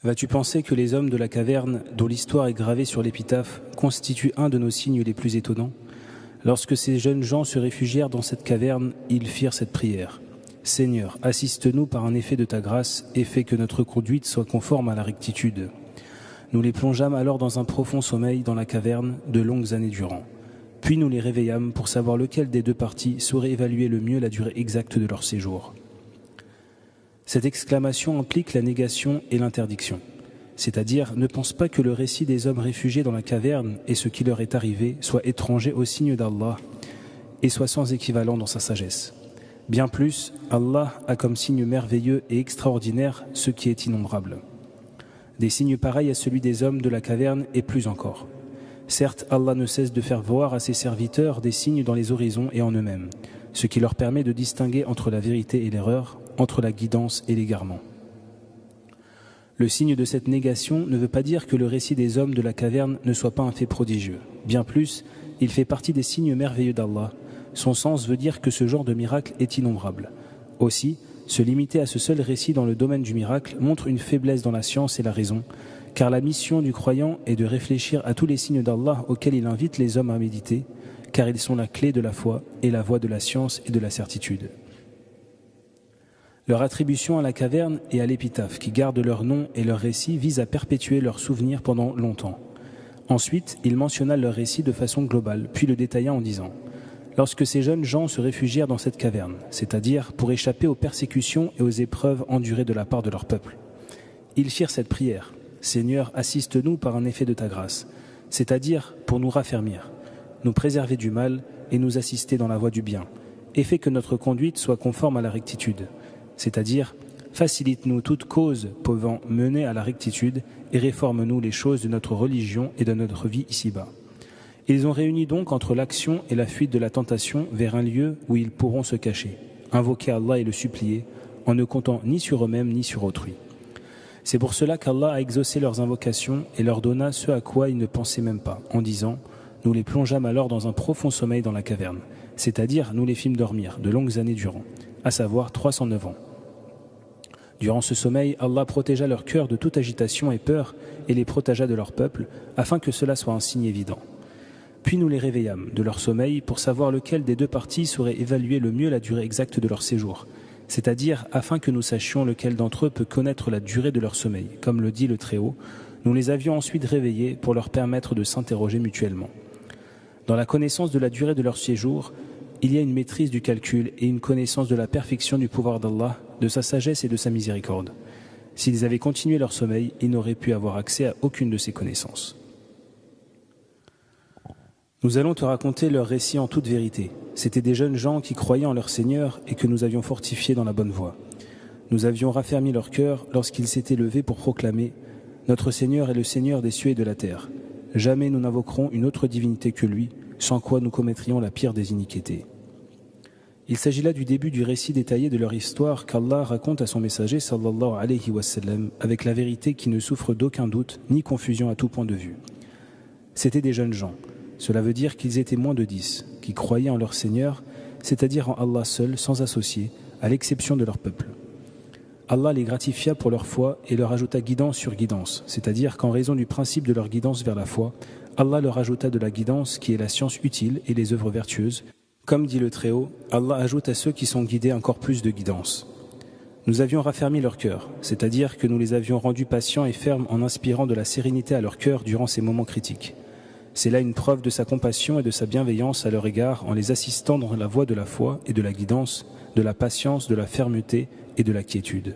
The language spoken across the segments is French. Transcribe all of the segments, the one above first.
Vas-tu penser que les hommes de la caverne, dont l'histoire est gravée sur l'épitaphe, constituent un de nos signes les plus étonnants ? Lorsque ces jeunes gens se réfugièrent dans cette caverne, ils firent cette prière. Seigneur, assiste-nous par un effet de ta grâce et fais que notre conduite soit conforme à la rectitude. Nous les plongeâmes alors dans un profond sommeil dans la caverne de longues années durant. Puis nous les réveillâmes pour savoir lequel des deux parties saurait évaluer le mieux la durée exacte de leur séjour. Cette exclamation implique la négation et l'interdiction. C'est-à-dire, ne pense pas que le récit des hommes réfugiés dans la caverne et ce qui leur est arrivé soit étranger au signe d'Allah et soit sans équivalent dans sa sagesse. Bien plus, Allah a comme signe merveilleux et extraordinaire ce qui est innombrable. Des signes pareils à celui des hommes de la caverne et plus encore. Certes, Allah ne cesse de faire voir à ses serviteurs des signes dans les horizons et en eux-mêmes, ce qui leur permet de distinguer entre la vérité et l'erreur, entre la guidance et l'égarement. Le signe de cette négation ne veut pas dire que le récit des hommes de la caverne ne soit pas un fait prodigieux. Bien plus, il fait partie des signes merveilleux d'Allah. Son sens veut dire que ce genre de miracle est innombrable. Aussi, se limiter à ce seul récit dans le domaine du miracle montre une faiblesse dans la science et la raison, car la mission du croyant est de réfléchir à tous les signes d'Allah auxquels il invite les hommes à méditer, car ils sont la clé de la foi et la voie de la science et de la certitude. Leur attribution à la caverne et à l'épitaphe, qui gardent leur nom et leur récit, vise à perpétuer leurs souvenirs pendant longtemps. Ensuite, il mentionna leur récit de façon globale, puis le détailla en disant « Lorsque ces jeunes gens se réfugièrent dans cette caverne, c'est-à-dire pour échapper aux persécutions et aux épreuves endurées de la part de leur peuple, ils firent cette prière « Seigneur, assiste-nous par un effet de ta grâce », c'est-à-dire pour nous raffermir, nous préserver du mal et nous assister dans la voie du bien, et fait que notre conduite soit conforme à la rectitude. C'est-à-dire, facilite-nous toute cause pouvant mener à la rectitude et réforme-nous les choses de notre religion et de notre vie ici-bas. Ils ont réuni donc entre l'action et la fuite de la tentation vers un lieu où ils pourront se cacher, invoquer Allah et le supplier, en ne comptant ni sur eux-mêmes ni sur autrui. C'est pour cela qu'Allah a exaucé leurs invocations et leur donna ce à quoi ils ne pensaient même pas, en disant « Nous les plongeâmes alors dans un profond sommeil dans la caverne », c'est-à-dire nous les fîmes dormir de longues années durant, à savoir 309 ans. Durant ce sommeil, Allah protégea leur cœur de toute agitation et peur et les protégea de leur peuple, afin que cela soit un signe évident. Puis nous les réveillâmes de leur sommeil pour savoir lequel des deux parties saurait évaluer le mieux la durée exacte de leur séjour, c'est-à-dire afin que nous sachions lequel d'entre eux peut connaître la durée de leur sommeil. Comme le dit le Très-Haut, nous les avions ensuite réveillés pour leur permettre de s'interroger mutuellement. Dans la connaissance de la durée de leur séjour, il y a une maîtrise du calcul et une connaissance de la perfection du pouvoir d'Allah, de sa sagesse et de sa miséricorde. S'ils avaient continué leur sommeil, ils n'auraient pu avoir accès à aucune de ces connaissances. Nous allons te raconter leur récit en toute vérité. C'étaient des jeunes gens qui croyaient en leur Seigneur et que nous avions fortifiés dans la bonne voie. Nous avions raffermi leur cœur lorsqu'ils s'étaient levés pour proclamer « Notre Seigneur est le Seigneur des cieux et de la terre. Jamais nous n'invoquerons une autre divinité que lui, sans quoi nous commettrions la pire des iniquités. » Il s'agit là du début du récit détaillé de leur histoire qu'Allah raconte à son messager sallallahu alayhi wa sallam avec la vérité qui ne souffre d'aucun doute ni confusion à tout point de vue. C'étaient des jeunes gens. Cela veut dire qu'ils étaient moins de 10, qui croyaient en leur Seigneur, c'est-à-dire en Allah seul, sans associé, à l'exception de leur peuple. Allah les gratifia pour leur foi et leur ajouta guidance sur guidance, c'est-à-dire qu'en raison du principe de leur guidance vers la foi, Allah leur ajouta de la guidance qui est la science utile et les œuvres vertueuses. Comme dit le Très-Haut, Allah ajoute à ceux qui sont guidés encore plus de guidance. Nous avions raffermi leur cœur, c'est-à-dire que nous les avions rendus patients et fermes en inspirant de la sérénité à leur cœur durant ces moments critiques. C'est là une preuve de sa compassion et de sa bienveillance à leur égard en les assistant dans la voie de la foi et de la guidance, de la patience, de la fermeté et de la quiétude.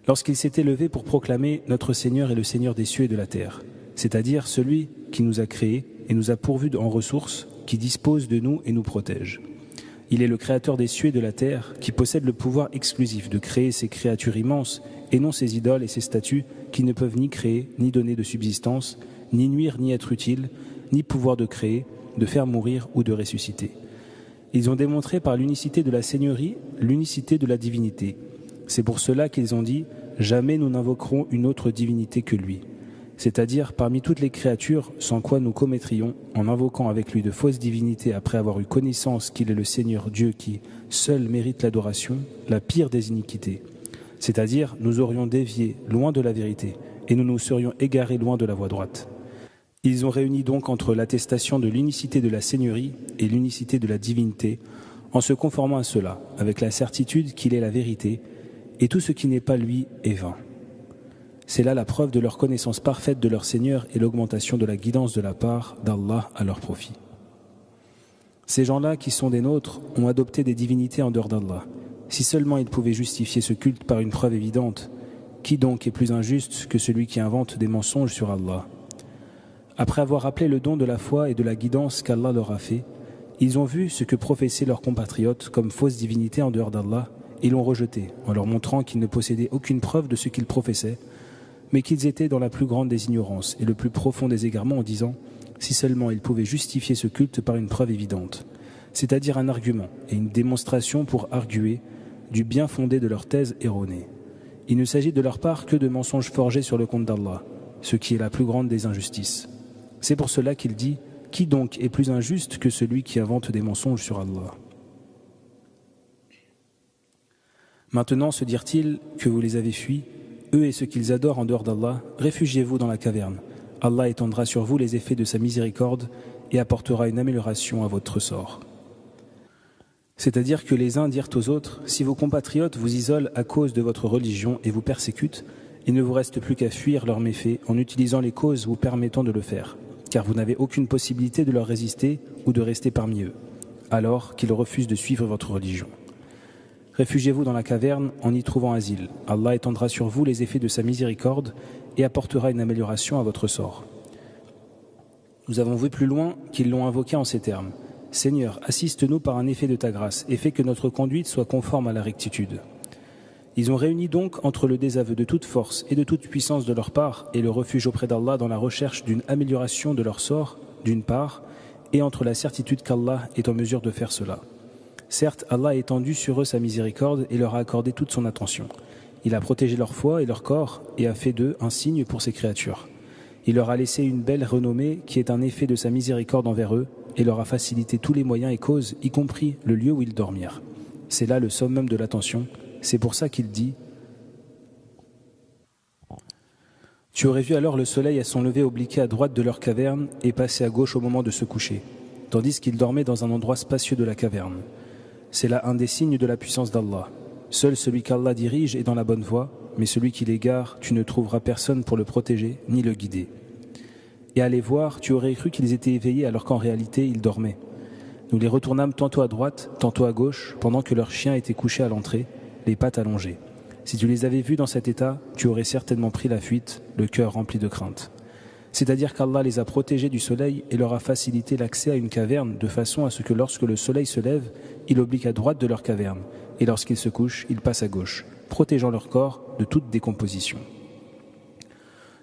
Lorsqu'ils s'étaient levés pour proclamer « Notre Seigneur est le Seigneur des cieux et de la terre », c'est-à-dire celui qui nous a créés et nous a pourvus en ressources, qui dispose de nous et nous protège. Il est le créateur des cieux et de la terre, qui possède le pouvoir exclusif de créer ces créatures immenses et non ces idoles et ces statues qui ne peuvent ni créer, ni donner de subsistance, ni nuire, ni être utiles, ni pouvoir de créer, de faire mourir ou de ressusciter. Ils ont démontré par l'unicité de la Seigneurie, l'unicité de la divinité. C'est pour cela qu'ils ont dit « Jamais nous n'invoquerons une autre divinité que lui ». C'est-à-dire parmi toutes les créatures sans quoi nous commettrions, en invoquant avec lui de fausses divinités après avoir eu connaissance qu'il est le Seigneur Dieu qui, seul mérite l'adoration, la pire des iniquités. c'est-à-dire nous aurions dévié loin de la vérité et nous nous serions égarés loin de la voie droite. Ils ont réuni donc entre l'attestation de l'unicité de la Seigneurie et l'unicité de la divinité en se conformant à cela, avec la certitude qu'il est la vérité, et tout ce qui n'est pas lui est vain. C'est là la preuve de leur connaissance parfaite de leur Seigneur et l'augmentation de la guidance de la part d'Allah à leur profit. Ces gens-là qui sont des nôtres ont adopté des divinités en dehors d'Allah. Si seulement ils pouvaient justifier ce culte par une preuve évidente, qui donc est plus injuste que celui qui invente des mensonges sur Allah ? Après avoir rappelé le don de la foi et de la guidance qu'Allah leur a fait, ils ont vu ce que professaient leurs compatriotes comme fausses divinités en dehors d'Allah et l'ont rejeté en leur montrant qu'ils ne possédaient aucune preuve de ce qu'ils professaient, mais qu'ils étaient dans la plus grande des ignorances et le plus profond des égarements en disant « si seulement ils pouvaient justifier ce culte par une preuve évidente », c'est-à-dire un argument et une démonstration pour arguer du bien fondé de leur thèse erronée. Il ne s'agit de leur part que de mensonges forgés sur le compte d'Allah, ce qui est la plus grande des injustices. C'est pour cela qu'il dit « Qui donc est plus injuste que celui qui invente des mensonges sur Allah ?» Maintenant se dirent-ils que vous les avez fuis, eux et ceux qu'ils adorent en dehors d'Allah, réfugiez-vous dans la caverne. Allah étendra sur vous les effets de sa miséricorde et apportera une amélioration à votre sort. C'est-à-dire que les uns dirent aux autres, si vos compatriotes vous isolent à cause de votre religion et vous persécutent, il ne vous reste plus qu'à fuir leurs méfaits en utilisant les causes vous permettant de le faire, car vous n'avez aucune possibilité de leur résister ou de rester parmi eux, alors qu'ils refusent de suivre votre religion. Réfugiez-vous dans la caverne en y trouvant asile. Allah étendra sur vous les effets de sa miséricorde et apportera une amélioration à votre sort. Nous avons vu plus loin qu'ils l'ont invoqué en ces termes. Seigneur, assiste-nous par un effet de ta grâce et fais que notre conduite soit conforme à la rectitude. Ils ont réuni donc entre le désaveu de toute force et de toute puissance de leur part et le refuge auprès d'Allah dans la recherche d'une amélioration de leur sort, d'une part, et entre la certitude qu'Allah est en mesure de faire cela. Certes, Allah a étendu sur eux sa miséricorde et leur a accordé toute son attention. Il a protégé leur foi et leur corps et a fait d'eux un signe pour ses créatures. Il leur a laissé une belle renommée qui est un effet de sa miséricorde envers eux et leur a facilité tous les moyens et causes, y compris le lieu où ils dormirent. C'est là le summum de l'attention. C'est pour ça qu'il dit « Tu aurais vu alors le soleil à son lever obliquer à droite de leur caverne et passer à gauche au moment de se coucher, tandis qu'ils dormaient dans un endroit spacieux de la caverne. C'est là un des signes de la puissance d'Allah. Seul celui qu'Allah dirige est dans la bonne voie, mais celui qui l'égare, tu ne trouveras personne pour le protéger ni le guider. Et à les voir, tu aurais cru qu'ils étaient éveillés alors qu'en réalité ils dormaient. Nous les retournâmes tantôt à droite, tantôt à gauche, pendant que leurs chiens étaient couchés à l'entrée, les pattes allongées. Si tu les avais vus dans cet état, tu aurais certainement pris la fuite, le cœur rempli de crainte. C'est-à-dire qu'Allah les a protégés du soleil et leur a facilité l'accès à une caverne de façon à ce que lorsque le soleil se lève, il oblique à droite de leur caverne, et lorsqu'ils se couchent, il passe à gauche, protégeant leur corps de toute décomposition.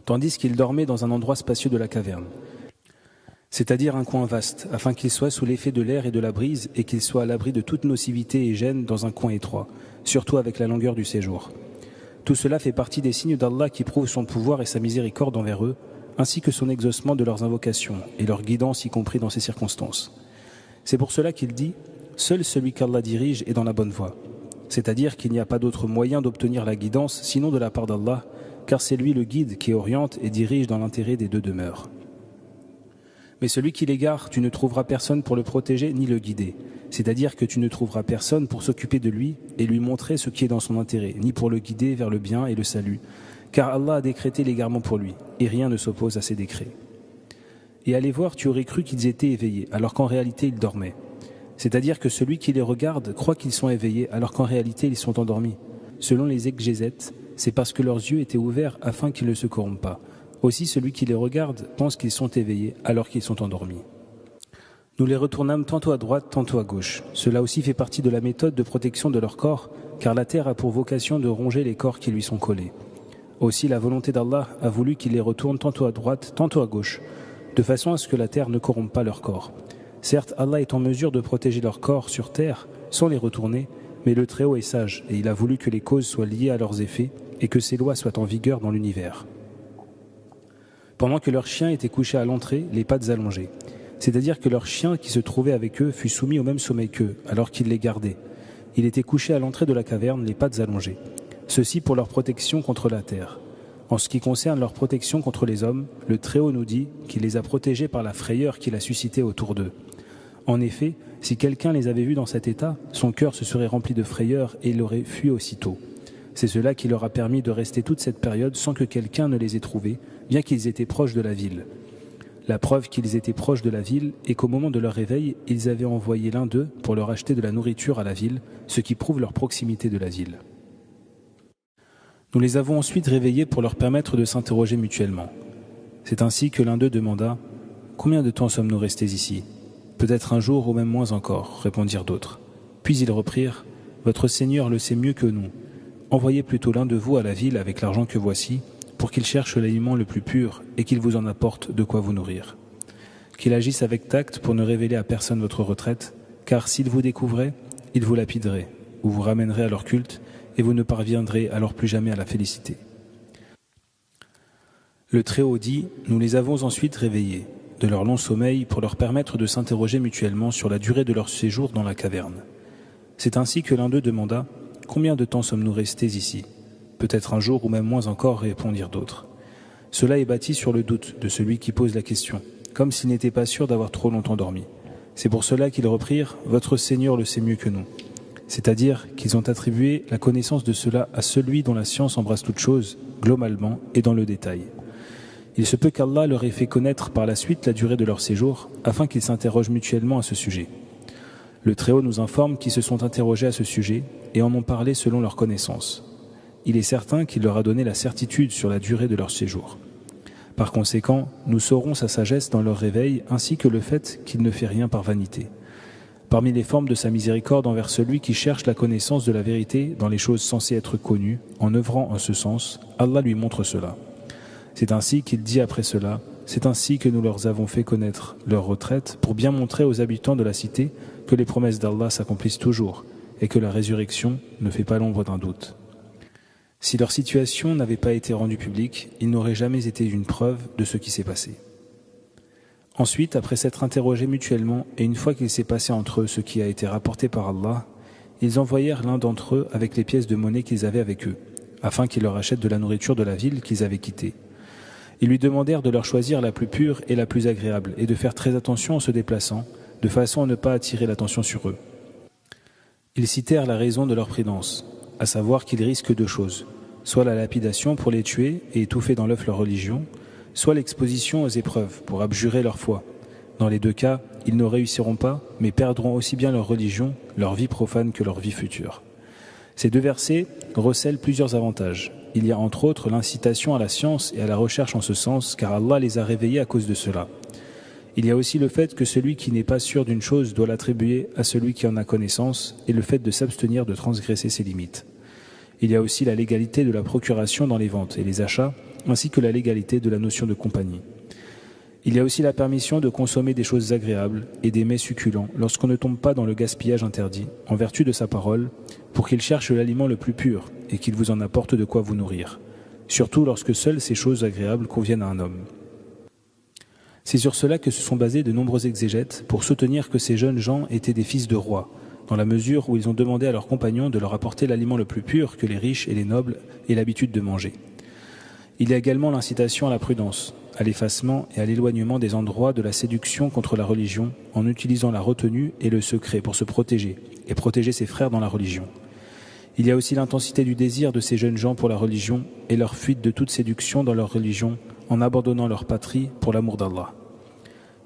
Tandis qu'ils dormaient dans un endroit spacieux de la caverne, c'est-à-dire un coin vaste, afin qu'ils soient sous l'effet de l'air et de la brise et qu'ils soient à l'abri de toute nocivité et gêne dans un coin étroit, surtout avec la longueur du séjour. Tout cela fait partie des signes d'Allah qui prouvent son pouvoir et sa miséricorde envers eux, ainsi que son exaucement de leurs invocations et leur guidance y compris dans ces circonstances. C'est pour cela qu'il dit « Seul celui qu'Allah dirige est dans la bonne voie », c'est-à-dire qu'il n'y a pas d'autre moyen d'obtenir la guidance sinon de la part d'Allah, car c'est lui le guide qui oriente et dirige dans l'intérêt des deux demeures. Mais celui qui l'égare, tu ne trouveras personne pour le protéger ni le guider, c'est-à-dire que tu ne trouveras personne pour s'occuper de lui et lui montrer ce qui est dans son intérêt, ni pour le guider vers le bien et le salut, car Allah a décrété l'égarement pour lui, et rien ne s'oppose à ses décrets. Et à les voir, tu aurais cru qu'ils étaient éveillés, alors qu'en réalité ils dormaient. C'est-à-dire que celui qui les regarde croit qu'ils sont éveillés, alors qu'en réalité ils sont endormis. Selon les exégètes, c'est parce que leurs yeux étaient ouverts afin qu'ils ne se corrompent pas. Aussi celui qui les regarde pense qu'ils sont éveillés, alors qu'ils sont endormis. Nous les retournâmes tantôt à droite, tantôt à gauche. Cela aussi fait partie de la méthode de protection de leur corps, car la terre a pour vocation de ronger les corps qui lui sont collés. Aussi la volonté d'Allah a voulu qu'il les retourne tantôt à droite, tantôt à gauche, de façon à ce que la terre ne corrompe pas leur corps. Certes, Allah est en mesure de protéger leur corps sur terre sans les retourner, mais le Très-Haut est sage et il a voulu que les causes soient liées à leurs effets et que ses lois soient en vigueur dans l'univers. Pendant que leur chien était couché à l'entrée, les pattes allongées, c'est-à-dire que leur chien qui se trouvait avec eux fut soumis au même sommeil qu'eux, alors qu'ils les gardaient. Il était couché à l'entrée de la caverne, les pattes allongées. ceci pour leur protection contre la terre. En ce qui concerne leur protection contre les hommes, le Très-Haut nous dit qu'il les a protégés par la frayeur qu'il a suscitée autour d'eux. En effet, si quelqu'un les avait vus dans cet état, son cœur se serait rempli de frayeur et il aurait fui aussitôt. C'est cela qui leur a permis de rester toute cette période sans que quelqu'un ne les ait trouvés, bien qu'ils étaient proches de la ville. La preuve qu'ils étaient proches de la ville est qu'au moment de leur réveil, ils avaient envoyé l'un d'eux pour leur acheter de la nourriture à la ville, ce qui prouve leur proximité de la ville. Nous les avons ensuite réveillés pour leur permettre de s'interroger mutuellement. C'est ainsi que l'un d'eux demanda « Combien de temps sommes-nous restés ici ?»« Peut-être un jour ou même moins encore, répondirent d'autres. Puis ils reprirent « Votre Seigneur le sait mieux que nous. Envoyez plutôt l'un de vous à la ville avec l'argent que voici, pour qu'il cherche l'aliment le plus pur et qu'il vous en apporte de quoi vous nourrir. Qu'il agisse avec tact pour ne révéler à personne votre retraite, car s'il vous découvrait, il vous lapiderait, ou vous ramènerait à leur culte, et vous ne parviendrez alors plus jamais à la félicité. » Le Très-Haut dit « Nous les avons ensuite réveillés, de leur long sommeil, pour leur permettre de s'interroger mutuellement sur la durée de leur séjour dans la caverne. C'est ainsi que l'un d'eux demanda « Combien de temps sommes-nous restés ici ?» Peut-être un jour ou même moins encore, répondirent d'autres. Cela est bâti sur le doute de celui qui pose la question, comme s'il n'était pas sûr d'avoir trop longtemps dormi. C'est pour cela qu'ils reprirent « Votre Seigneur le sait mieux que nous ». C'est-à-dire qu'ils ont attribué la connaissance de cela à celui dont la science embrasse toute chose, globalement et dans le détail. Il se peut qu'Allah leur ait fait connaître par la suite la durée de leur séjour, afin qu'ils s'interrogent mutuellement à ce sujet. Le Très-Haut nous informe qu'ils se sont interrogés à ce sujet et en ont parlé selon leur connaissance. Il est certain qu'il leur a donné la certitude sur la durée de leur séjour. Par conséquent, nous saurons sa sagesse dans leur réveil ainsi que le fait qu'il ne fait rien par vanité. Parmi les formes de sa miséricorde envers celui qui cherche la connaissance de la vérité dans les choses censées être connues, en œuvrant en ce sens, Allah lui montre cela. C'est ainsi qu'il dit après cela, c'est ainsi que nous leur avons fait connaître leur retraite pour bien montrer aux habitants de la cité que les promesses d'Allah s'accomplissent toujours et que la résurrection ne fait pas l'ombre d'un doute. Si leur situation n'avait pas été rendue publique, il n'aurait jamais été une preuve de ce qui s'est passé. Ensuite, après s'être interrogés mutuellement, et une fois qu'il s'est passé entre eux ce qui a été rapporté par Allah, ils envoyèrent l'un d'entre eux avec les pièces de monnaie qu'ils avaient avec eux, afin qu'il leur achète de la nourriture de la ville qu'ils avaient quittée. Ils lui demandèrent de leur choisir la plus pure et la plus agréable, et de faire très attention en se déplaçant, de façon à ne pas attirer l'attention sur eux. Ils citèrent la raison de leur prudence, à savoir qu'ils risquent deux choses, soit la lapidation pour les tuer et étouffer dans l'œuf leur religion, soit l'exposition aux épreuves pour abjurer leur foi. Dans les deux cas, ils ne réussiront pas, mais perdront aussi bien leur religion, leur vie profane que leur vie future. Ces deux versets recèlent plusieurs avantages. Il y a entre autres l'incitation à la science et à la recherche en ce sens, car Allah les a réveillés à cause de cela. Il y a aussi le fait que celui qui n'est pas sûr d'une chose doit l'attribuer à celui qui en a connaissance, et le fait de s'abstenir de transgresser ses limites. Il y a aussi la légalité de la procuration dans les ventes et les achats, ainsi que la légalité de la notion de compagnie. Il y a aussi la permission de consommer des choses agréables et des mets succulents lorsqu'on ne tombe pas dans le gaspillage interdit, en vertu de sa parole, pour qu'il cherche l'aliment le plus pur et qu'il vous en apporte de quoi vous nourrir, surtout lorsque seules ces choses agréables conviennent à un homme. C'est sur cela que se sont basés de nombreux exégètes pour soutenir que ces jeunes gens étaient des fils de rois, dans la mesure où ils ont demandé à leurs compagnons de leur apporter l'aliment le plus pur que les riches et les nobles aient l'habitude de manger. Il y a également l'incitation à la prudence, à l'effacement et à l'éloignement des endroits de la séduction contre la religion en utilisant la retenue et le secret pour se protéger et protéger ses frères dans la religion. Il y a aussi l'intensité du désir de ces jeunes gens pour la religion et leur fuite de toute séduction dans leur religion en abandonnant leur patrie pour l'amour d'Allah.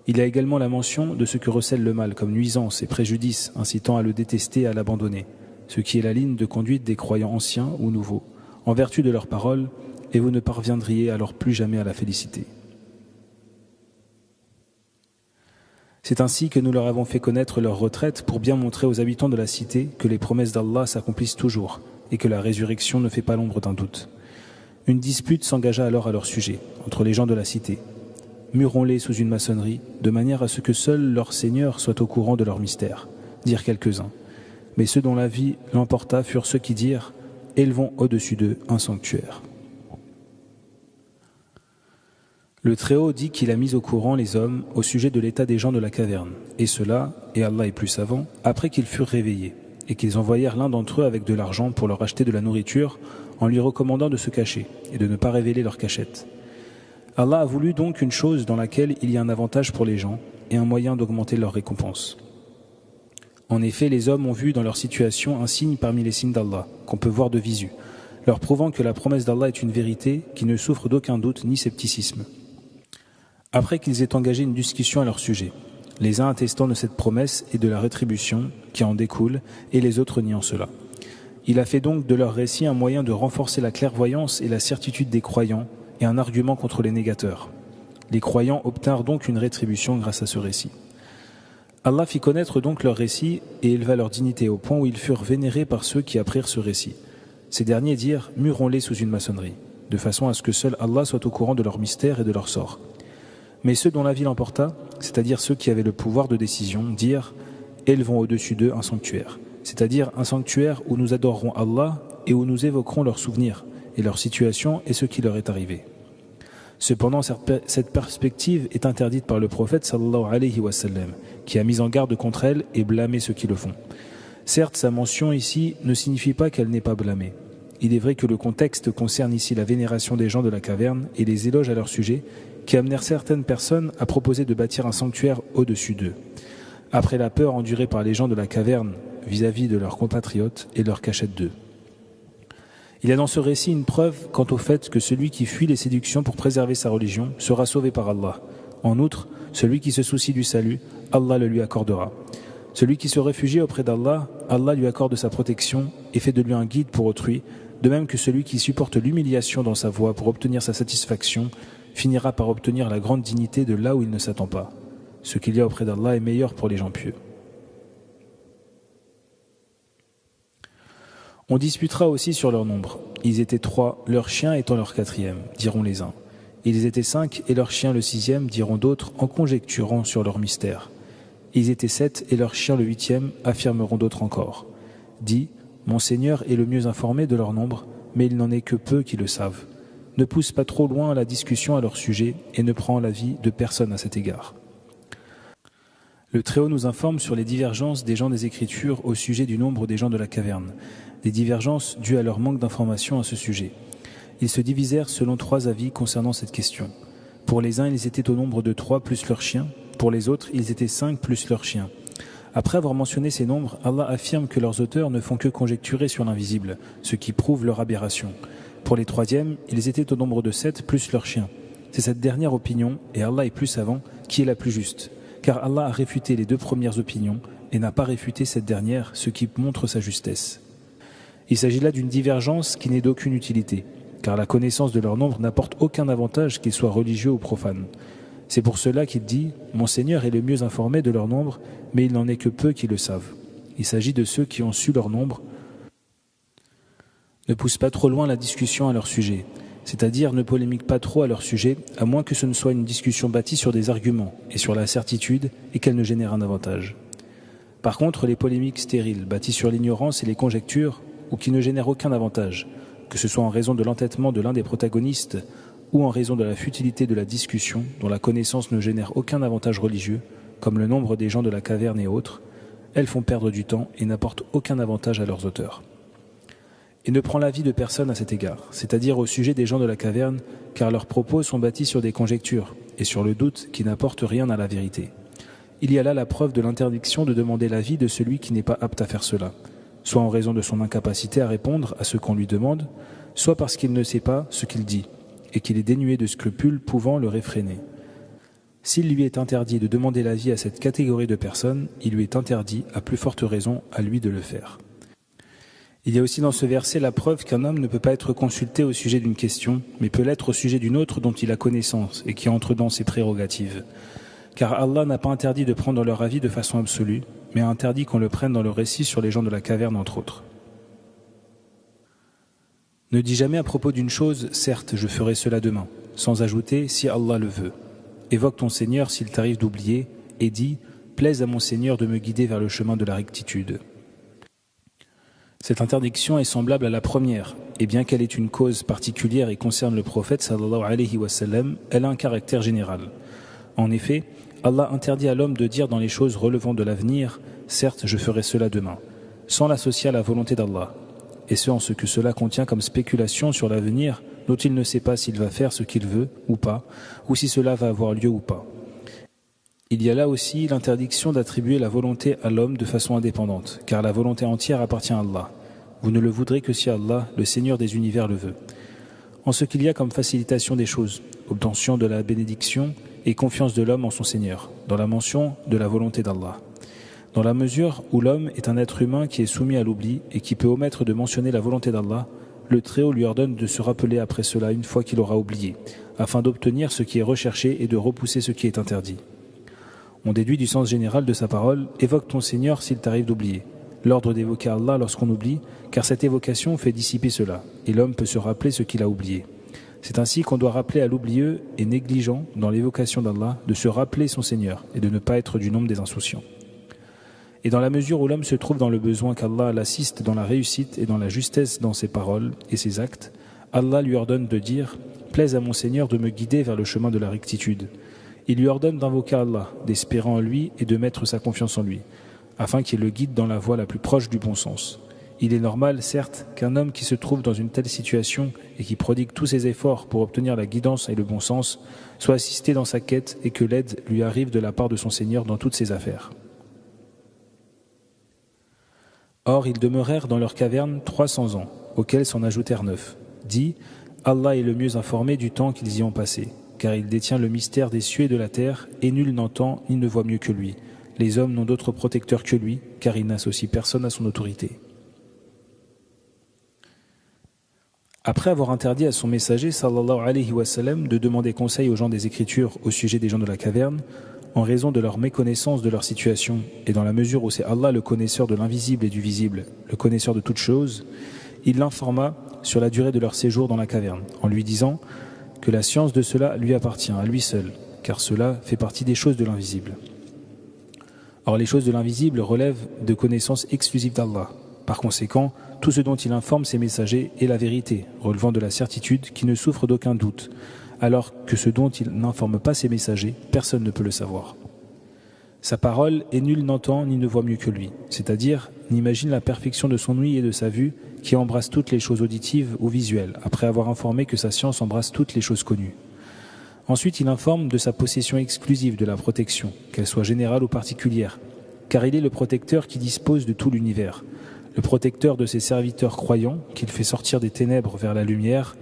Il y a également la mention de ce que recèle le mal comme nuisance et préjudice incitant à le détester et à l'abandonner, ce qui est la ligne de conduite des croyants anciens ou nouveaux, en vertu de leurs paroles, et vous ne parviendriez alors plus jamais à la félicité. C'est ainsi que nous leur avons fait connaître leur retraite pour bien montrer aux habitants de la cité que les promesses d'Allah s'accomplissent toujours et que la résurrection ne fait pas l'ombre d'un doute. Une dispute s'engagea alors à leur sujet, entre les gens de la cité. Murons-les sous une maçonnerie, de manière à ce que seul leur Seigneur soit au courant de leur mystère, dirent quelques-uns. Mais ceux dont la vie l'emporta furent ceux qui dirent « Élevons au-dessus d'eux un sanctuaire ». Le Très-Haut dit qu'il a mis au courant les hommes au sujet de l'état des gens de la caverne, et cela, et Allah est plus savant, après qu'ils furent réveillés, et qu'ils envoyèrent l'un d'entre eux avec de l'argent pour leur acheter de la nourriture, en lui recommandant de se cacher et de ne pas révéler leur cachette. Allah a voulu donc une chose dans laquelle il y a un avantage pour les gens et un moyen d'augmenter leur récompense. En effet, les hommes ont vu dans leur situation un signe parmi les signes d'Allah, qu'on peut voir de visu, leur prouvant que la promesse d'Allah est une vérité qui ne souffre d'aucun doute ni scepticisme. Après qu'ils aient engagé une discussion à leur sujet, les uns attestant de cette promesse et de la rétribution qui en découle, et les autres niant cela. Il a fait donc de leur récit un moyen de renforcer la clairvoyance et la certitude des croyants et un argument contre les négateurs. Les croyants obtinrent donc une rétribution grâce à ce récit. Allah fit connaître donc leur récit et éleva leur dignité au point où ils furent vénérés par ceux qui apprirent ce récit. Ces derniers dirent « Murons-les sous une maçonnerie », de façon à ce que seul Allah soit au courant de leur mystère et de leur sort. Mais ceux dont la vie l'emporta, c'est-à-dire ceux qui avaient le pouvoir de décision, dirent « Élevons au-dessus d'eux un sanctuaire », c'est-à-dire un sanctuaire où nous adorerons Allah et où nous évoquerons leurs souvenirs et leur situation et ce qui leur est arrivé. Cependant, cette perspective est interdite par le prophète sallallahu alayhi wa sallam, qui a mis en garde contre elle et blâmé ceux qui le font. Certes, sa mention ici ne signifie pas qu'elle n'est pas blâmée. Il est vrai que le contexte concerne ici la vénération des gens de la caverne et les éloges à leur sujet qui amenèrent certaines personnes à proposer de bâtir un sanctuaire au-dessus d'eux, après la peur endurée par les gens de la caverne vis-à-vis de leurs compatriotes et leur cachette d'eux. Il y a dans ce récit une preuve quant au fait que celui qui fuit les séductions pour préserver sa religion sera sauvé par Allah. En outre, celui qui se soucie du salut, Allah le lui accordera. Celui qui se réfugie auprès d'Allah, Allah lui accorde sa protection et fait de lui un guide pour autrui, de même que celui qui supporte l'humiliation dans sa voie pour obtenir sa satisfaction finira par obtenir la grande dignité de là où il ne s'attend pas. Ce qu'il y a auprès d'Allah est meilleur pour les gens pieux. On disputera aussi sur leur nombre. Ils étaient 3, leur chien étant leur 4e, diront les uns. Ils étaient 5 et leur chien le 6e, diront d'autres, en conjecturant sur leur mystère. Ils étaient 7 et leur chien le 8e, affirmeront d'autres encore. Dit, mon Seigneur est le mieux informé de leur nombre, mais il n'en est que peu qui le savent. Ne pousse pas trop loin la discussion à leur sujet et ne prends l'avis de personne à cet égard. Le Très-Haut nous informe sur les divergences des gens des Écritures au sujet du nombre des gens de la caverne, des divergences dues à leur manque d'informations à ce sujet. Ils se divisèrent selon 3 avis concernant cette question. Pour les uns, ils étaient au nombre de 3 plus leurs chiens, pour les autres, ils étaient 5 plus leurs chiens. Après avoir mentionné ces nombres, Allah affirme que leurs auteurs ne font que conjecturer sur l'invisible, ce qui prouve leur aberration. Pour les 3e, ils étaient au nombre de 7 plus leurs chiens. C'est cette dernière opinion, et Allah est plus savant, qui est la plus juste. Car Allah a réfuté les 2 premières opinions et n'a pas réfuté cette dernière, ce qui montre sa justesse. Il s'agit là d'une divergence qui n'est d'aucune utilité, car la connaissance de leur nombre n'apporte aucun avantage, qu'ils soient religieux ou profanes. C'est pour cela qu'il dit « Mon Seigneur est le mieux informé de leur nombre, mais il n'en est que peu qui le savent. » Il s'agit de ceux qui ont su leur nombre. Ne pousse pas trop loin la discussion à leur sujet, c'est-à-dire ne polémique pas trop à leur sujet, à moins que ce ne soit une discussion bâtie sur des arguments et sur la certitude et qu'elle ne génère un avantage. Par contre, les polémiques stériles, bâties sur l'ignorance et les conjectures, ou qui ne génèrent aucun avantage, que ce soit en raison de l'entêtement de l'un des protagonistes ou en raison de la futilité de la discussion dont la connaissance ne génère aucun avantage religieux, comme le nombre des gens de la caverne et autres, elles font perdre du temps et n'apportent aucun avantage à leurs auteurs. Et ne prends l'avis de personne à cet égard, c'est-à-dire au sujet des gens de la caverne, car leurs propos sont bâtis sur des conjectures et sur le doute qui n'apporte rien à la vérité. Il y a là la preuve de l'interdiction de demander l'avis de celui qui n'est pas apte à faire cela, soit en raison de son incapacité à répondre à ce qu'on lui demande, soit parce qu'il ne sait pas ce qu'il dit, et qu'il est dénué de scrupules pouvant le réfréner. S'il lui est interdit de demander l'avis à cette catégorie de personnes, il lui est interdit, à plus forte raison, à lui de le faire. Il y a aussi dans ce verset la preuve qu'un homme ne peut pas être consulté au sujet d'une question, mais peut l'être au sujet d'une autre dont il a connaissance et qui entre dans ses prérogatives. Car Allah n'a pas interdit de prendre leur avis de façon absolue, mais a interdit qu'on le prenne dans le récit sur les gens de la caverne entre autres. Ne dis jamais à propos d'une chose, certes, je ferai cela demain, sans ajouter, si Allah le veut. Évoque ton Seigneur s'il t'arrive d'oublier, et dis, plaise à mon Seigneur de me guider vers le chemin de la rectitude. Cette interdiction est semblable à la première, et bien qu'elle ait une cause particulière et concerne le prophète sallallahu alayhi wa sallam, elle a un caractère général. En effet, Allah interdit à l'homme de dire dans les choses relevant de l'avenir, certes, je ferai cela demain, sans l'associer à la volonté d'Allah. et ce en ce que cela contient comme spéculation sur l'avenir dont il ne sait pas s'il va faire ce qu'il veut ou pas, ou si cela va avoir lieu ou pas. Il y a là aussi l'interdiction d'attribuer la volonté à l'homme de façon indépendante, car la volonté entière appartient à Allah. Vous ne le voudrez que si Allah, le Seigneur des univers, le veut. En ce qu'il y a comme facilitation des choses, obtention de la bénédiction et confiance de l'homme en son Seigneur, dans la mention de la volonté d'Allah. Dans la mesure où l'homme est un être humain qui est soumis à l'oubli et qui peut omettre de mentionner la volonté d'Allah, le Très-Haut lui ordonne de se rappeler après cela une fois qu'il aura oublié, afin d'obtenir ce qui est recherché et de repousser ce qui est interdit. On déduit du sens général de sa parole « Évoque ton Seigneur s'il t'arrive d'oublier ». L'ordre d'évoquer Allah lorsqu'on oublie, car cette évocation fait dissiper cela, et l'homme peut se rappeler ce qu'il a oublié. C'est ainsi qu'on doit rappeler à l'oublieux et négligent dans l'évocation d'Allah de se rappeler son Seigneur et de ne pas être du nombre des insouciants. Et dans la mesure où l'homme se trouve dans le besoin qu'Allah l'assiste dans la réussite et dans la justesse dans ses paroles et ses actes, Allah lui ordonne de dire « Plaise à mon Seigneur de me guider vers le chemin de la rectitude ». Il lui ordonne d'invoquer Allah, d'espérer en lui et de mettre sa confiance en lui, afin qu'il le guide dans la voie la plus proche du bon sens. Il est normal, certes, qu'un homme qui se trouve dans une telle situation et qui prodigue tous ses efforts pour obtenir la guidance et le bon sens soit assisté dans sa quête et que l'aide lui arrive de la part de son Seigneur dans toutes ses affaires. Or, ils demeurèrent dans leur caverne 300 ans, auxquels s'en ajoutèrent 9. Dit, Allah est le mieux informé du temps qu'ils y ont passé, car il détient le mystère des cieux et de la terre, et nul n'entend ni ne voit mieux que lui. Les hommes n'ont d'autre protecteur que lui, car il n'associe personne à son autorité. Après avoir interdit à son messager, sallallahu alayhi wa sallam, de demander conseil aux gens des Écritures au sujet des gens de la caverne, en raison de leur méconnaissance de leur situation, et dans la mesure où c'est Allah le connaisseur de l'invisible et du visible, le connaisseur de toutes choses, il l'informa sur la durée de leur séjour dans la caverne, en lui disant que la science de cela lui appartient, à lui seul, car cela fait partie des choses de l'invisible. Or, les choses de l'invisible relèvent de connaissances exclusives d'Allah. Par conséquent, tout ce dont il informe ses messagers est la vérité, relevant de la certitude qui ne souffre d'aucun doute, alors que ce dont il n'informe pas ses messagers, personne ne peut le savoir. Sa parole, et nul n'entend ni ne voit mieux que lui, c'est-à-dire n'imagine la perfection de son ouïe et de sa vue qui embrasse toutes les choses auditives ou visuelles, après avoir informé que sa science embrasse toutes les choses connues. Ensuite, il informe de sa possession exclusive de la protection, qu'elle soit générale ou particulière, car il est le protecteur qui dispose de tout l'univers, le protecteur de ses serviteurs croyants, qu'il fait sortir des ténèbres vers la lumière,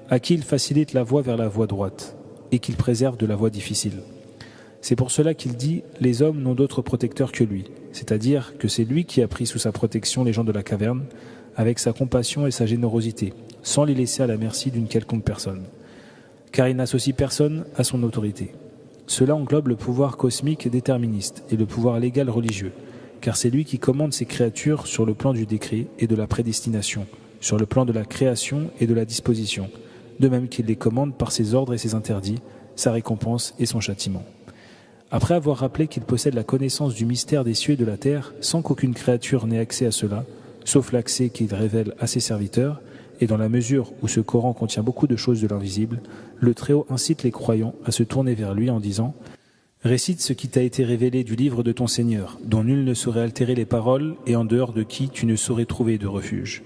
à qui il facilite la voie vers la voie droite, et qu'il préserve de la voie difficile. C'est pour cela qu'il dit « Les hommes n'ont d'autre protecteur que lui », c'est-à-dire que c'est lui qui a pris sous sa protection les gens de la caverne, avec sa compassion et sa générosité, sans les laisser à la merci d'une quelconque personne, car il n'associe personne à son autorité. Cela englobe le pouvoir cosmique déterministe et le pouvoir légal religieux, car c'est lui qui commande ses créatures sur le plan du décret et de la prédestination, sur le plan de la création et de la disposition, de même qu'il les commande par ses ordres et ses interdits, sa récompense et son châtiment. Après avoir rappelé qu'il possède la connaissance du mystère des cieux et de la terre, sans qu'aucune créature n'ait accès à cela, sauf l'accès qu'il révèle à ses serviteurs, et dans la mesure où ce Coran contient beaucoup de choses de l'invisible, le Très-Haut incite les croyants à se tourner vers lui en disant « Récite ce qui t'a été révélé du livre de ton Seigneur, dont nul ne saurait altérer les paroles et en dehors de qui tu ne saurais trouver de refuge. »